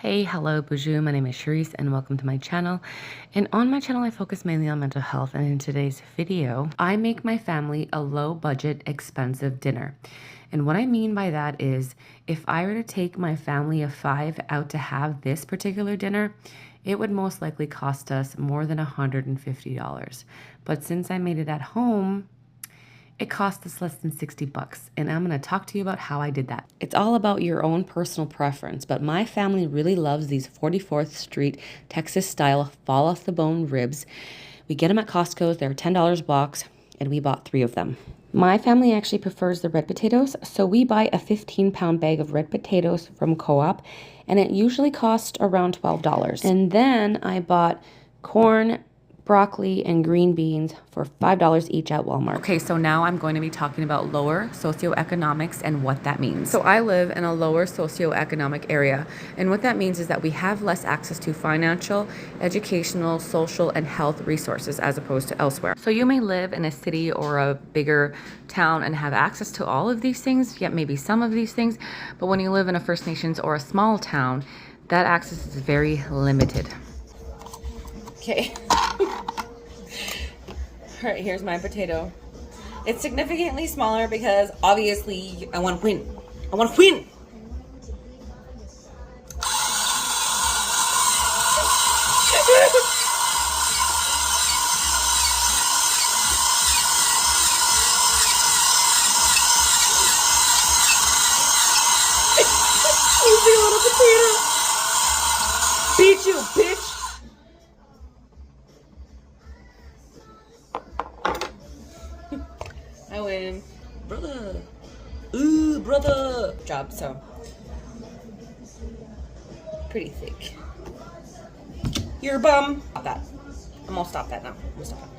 Hey, hello, bonjour. My name is S.h.e.r.i.s.s e and welcome to my channel. And on my channel, I focus mainly on mental health. And in today's video, I make my family a low budget, expensive dinner. And what I mean by that is if I were to take my family of 5 out to have this particular dinner, it would most likely cost us more than $150. But since I made it at home, it cost us less than 60 bucks, and I'm gonna talk to you about how I did that. It's all about your own personal preference, but my family really loves these 44th Street Texas style fall off the bone ribs. We get them at Costco, they're $10 a box, and we bought 3 of them. My family actually prefers the red potatoes, so we buy a 15-pound bag of red potatoes from Co-op, and it usually costs around $12. And then I bought corn, broccoli, and green beans for $5 each at Walmart. Okay, so now I'm going to be talking about lower socioeconomics and what that means. So I live in a lower socioeconomic area, and what that means is that we have less access to financial, educational, social, and health resources as opposed to elsewhere. So you may live in a city or a bigger town and have access to all of these things, yet maybe some of these things, but when you live in a First Nations or a small town, that access is very limited. Okay. All right, here's my potato. It's significantly smaller because obviously I want to win. I want to win. You see a little potato. Beat you, bitch. I win. Brother. Ooh, brother. Job, so. Pretty thick. You're a bum. Stop that. I'm gonna stop that now. I'm gonna stop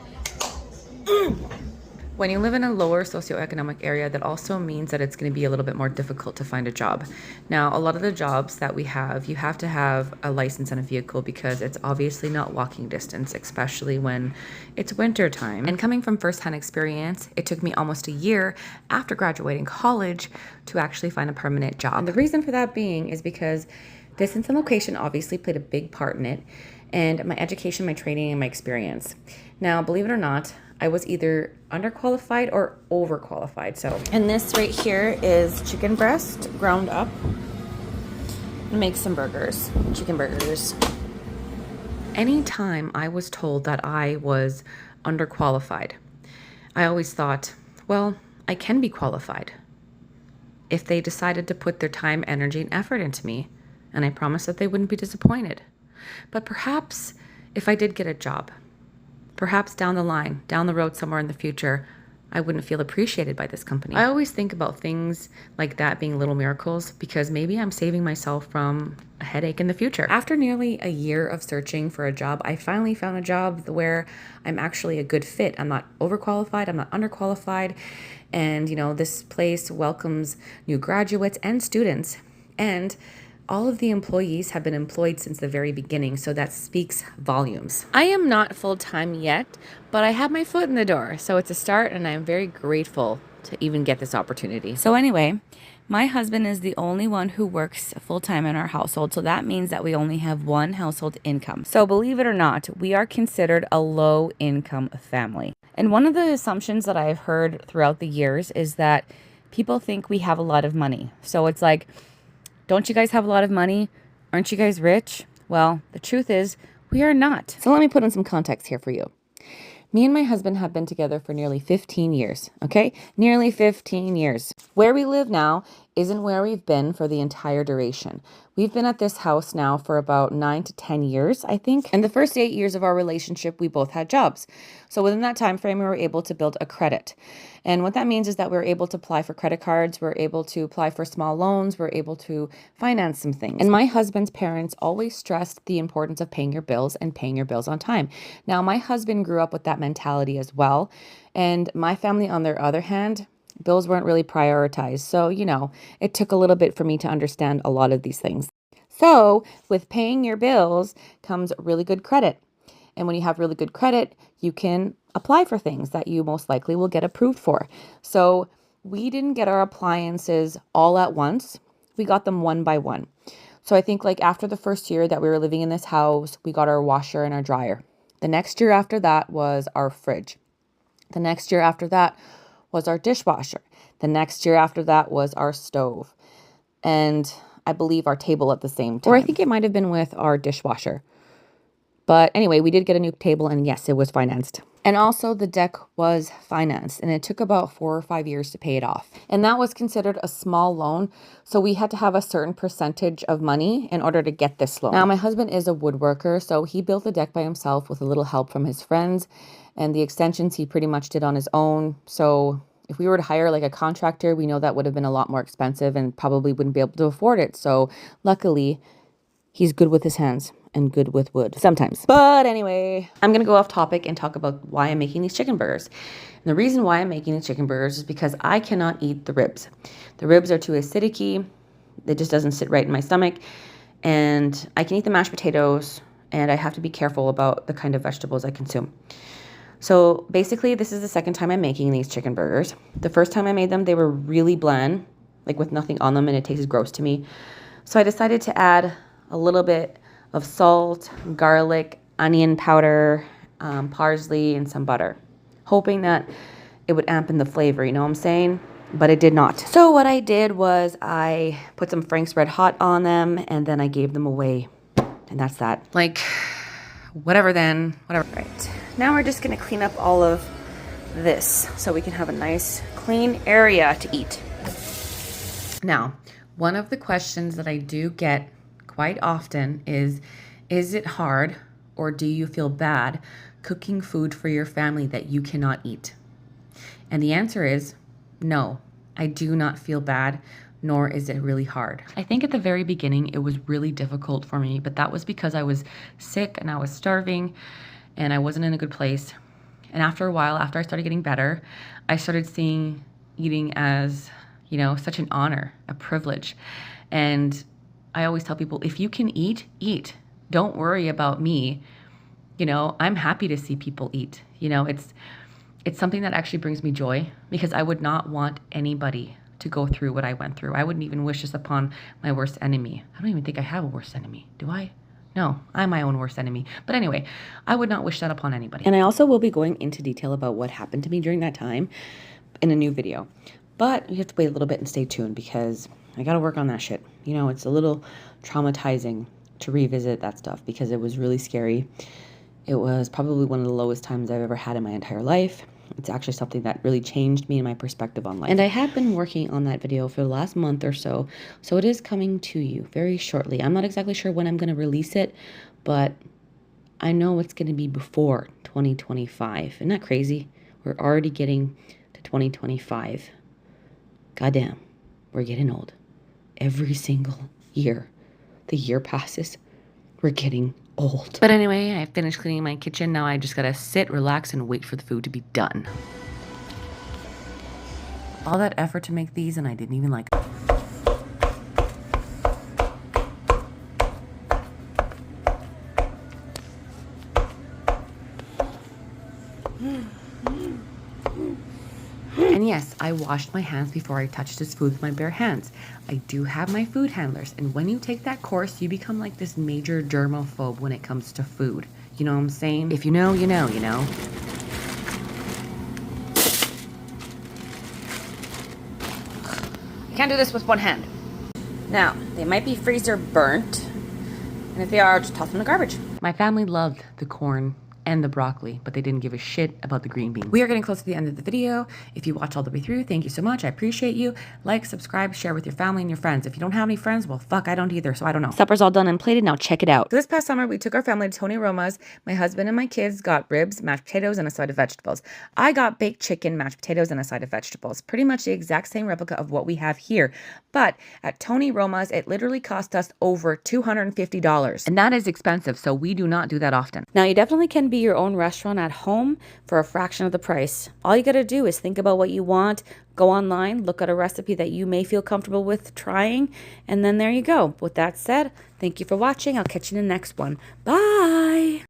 that. When you live in a lower socioeconomic area, that also means that it's going to be a little bit more difficult to find a job. Now, a lot of the jobs that we have, you have to have a license and a vehicle because it's obviously not walking distance, especially when it's winter time. And coming from firsthand experience, it took me almost a year after graduating college to actually find a permanent job. And the reason for that being is because distance and location obviously played a big part in it, and my education, my training, and my experience. Now, believe it or not, I was either underqualified or overqualified. So, and this right here is chicken breast ground up. Make some burgers, chicken burgers. Anytime I was told that I was underqualified, I always thought, well, I can be qualified if they decided to put their time, energy, and effort into me, and I promised that they wouldn't be disappointed. But perhaps if I did get a job, perhaps down the line, down the road somewhere in the future, I wouldn't feel appreciated by this company. I always think about things like that being little miracles because maybe I'm saving myself from a headache in the future. After nearly a year of searching for a job, I finally found a job where I'm actually a good fit. I'm not overqualified, I'm not underqualified. And, you know, this place welcomes new graduates and students. And all of the employees have been employed since the very beginning, so that speaks volumes. I am not full-time yet, but I have my foot in the door, so it's a start, and I'm very grateful to even get this opportunity. So anyway, my husband is the only one who works full-time in our household, so that means that we only have one household income. So believe it or not, we are considered a low-income family. And one of the assumptions that I've heard throughout the years is that people think we have a lot of money. So it's like, don't you guys have a lot of money? Aren't you guys rich? Well, the truth is, we are not. So let me put in some context here for you. Me and my husband have been together for nearly 15 years, okay? Nearly 15 years. Where we live now isn't where we've been for the entire duration. We've been at this house now for about 9 to 10 years, I think. And the first 8 years of our relationship, we both had jobs. So within that time frame, we were able to build a credit. And what that means is that we're able to apply for credit cards, we're able to apply for small loans, we're able to finance some things. And my husband's parents always stressed the importance of paying your bills and paying your bills on time. Now, my husband grew up with that mentality as well. And my family, on their other hand, bills weren't really prioritized. So, you know, it took a little bit for me to understand a lot of these things. So with paying your bills comes really good credit. And when you have really good credit, you can apply for things that you most likely will get approved for. So we didn't get our appliances all at once. We got them one by one. So I think like after the first year that we were living in this house, we got our washer and our dryer. The next year after that was our fridge. The next year after that was our dishwasher. The next year after that was our stove. And I believe our table at the same time. Or I think it might have been with our dishwasher. But anyway, we did get a new table, and yes, it was financed. And also the deck was financed, and it took about 4 or 5 years to pay it off. And that was considered a small loan, so we had to have a certain percentage of money in order to get this loan. Now, my husband is a woodworker, so he built the deck by himself with a little help from his friends, and the extensions he pretty much did on his own. So if we were to hire like a contractor, we know that would have been a lot more expensive and probably wouldn't be able to afford it. So luckily, he's good with his hands and good with wood sometimes. But anyway, I'm going to go off topic and talk about why I'm making these chicken burgers. And the reason why I'm making these chicken burgers is because I cannot eat the ribs. The ribs are too acidic-y. It just doesn't sit right in my stomach. And I can eat the mashed potatoes, and I have to be careful about the kind of vegetables I consume. So basically, this is the second time I'm making these chicken burgers. The first time I made them, they were really bland, like with nothing on them, and it tasted gross to me. So I decided to add a little bit of salt, garlic, onion powder, parsley, and some butter, hoping that it would amp in the flavor, you know what I'm saying? But it did not. So what I did was I put some Frank's Red Hot on them, and then I gave them away. And that's that. Like, whatever then, whatever. Right, now we're just gonna clean up all of this so we can have a nice clean area to eat. Now, one of the questions that I do get quite often is it hard or do you feel bad cooking food for your family that you cannot eat? And the answer is no, I do not feel bad, nor is it really hard. I think at the very beginning it was really difficult for me, but that was because I was sick and I was starving and I wasn't in a good place. And after a while, after I started getting better, I started seeing eating as, you know, such an honor, a privilege. And I always tell people, if you can eat, eat. Don't worry about me. You know, I'm happy to see people eat. You know, it's something that actually brings me joy because I would not want anybody to go through what I went through. I wouldn't even wish this upon my worst enemy. I don't even think I have a worst enemy. Do I? No, I'm my own worst enemy. But anyway, I would not wish that upon anybody. And I also will be going into detail about what happened to me during that time in a new video. But you have to wait a little bit and stay tuned because I got to work on that shit. You know, it's a little traumatizing to revisit that stuff because it was really scary. It was probably one of the lowest times I've ever had in my entire life. It's actually something that really changed me and my perspective on life. And I have been working on that video for the last month or so. So it is coming to you very shortly. I'm not exactly sure when I'm going to release it, but I know it's going to be before 2025. Isn't that crazy? We're already getting to 2025. Goddamn, we're getting old. Every single year, the year passes, we're getting old. But anyway, I finished cleaning my kitchen. Now I just gotta sit, relax, and wait for the food to be done. All that effort to make these, and I didn't even like it. And yes, I washed my hands before I touched this food with my bare hands. I do have my food handlers, and when you take that course, you become like this major germaphobe when it comes to food. You know what I'm saying? If you know, you know, you know. I can't do this with one hand. Now, they might be freezer burnt, and if they are, just toss them in the garbage. My family loved the corn and the broccoli, but they didn't give a shit about the green beans. We are getting close to the end of the video. If you watch all the way through, thank you so much. I appreciate you. Like, subscribe, share with your family and your friends. If you don't have any friends, well, fuck, I don't either, so I don't know. Supper's all done and plated. Now check it out. So this past summer, we took our family to Tony Roma's. My husband and my kids got ribs, mashed potatoes, and a side of vegetables. I got baked chicken, mashed potatoes, and a side of vegetables. Pretty much the exact same replica of what we have here. But at Tony Roma's, it literally cost us over $250. And that is expensive, so we do not do that often. Now, you definitely can be your own restaurant at home for a fraction of the price. All you got to do is think about what you want, go online, look at a recipe that you may feel comfortable with trying, and then there you go. With that said, thank you for watching. I'll catch you in the next one. Bye!